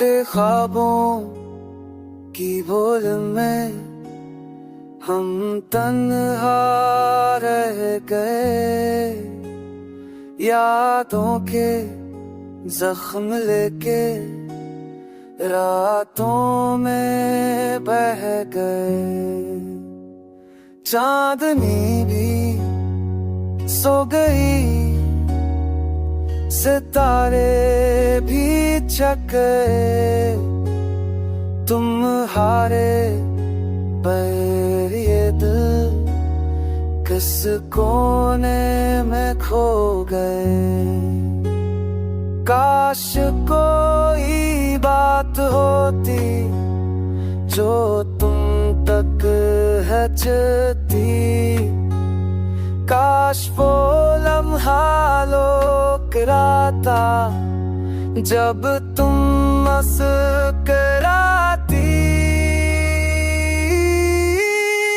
टूटे ख्वाबों की बोल में हम तन्हा रह गए, यादों के जख्म लेके रातों में बह गए। चांदनी भी सो गई, सितारे भी जग गए, तुम हारे पर ये दिल किस कोने में खो गए। काश कोई बात होती जो तुम तक है चलती, काश वो लम्हा लोकराता जब तुम मुस्कुराती।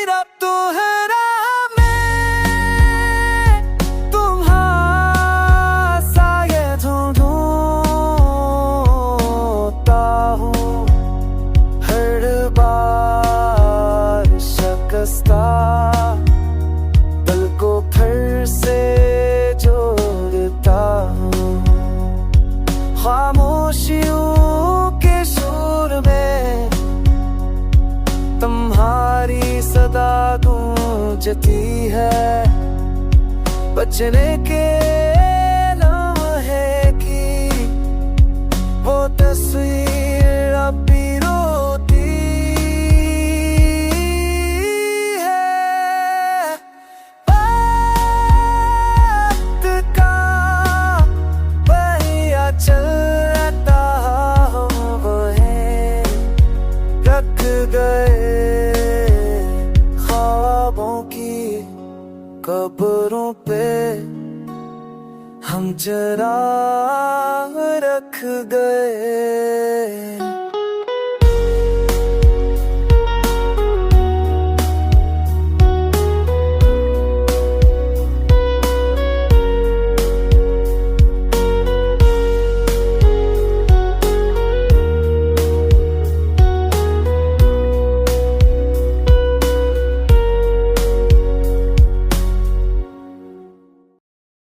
रब तुम्हारा मैं तुम्हारा सा ये ढूंढता हूँ, हर बार शिकस्ता दिल को फिर से जोड़ता हूँ। खामोशियों के शोर में तुम्हारी सदा गूंजती है, बचने के लम्हे की वो तस्वीर अब भी रोती है। वक्त का पहिया चलता वहीं रख गए, ख्वाबों की कब्रों पे हम चिराग रख गए।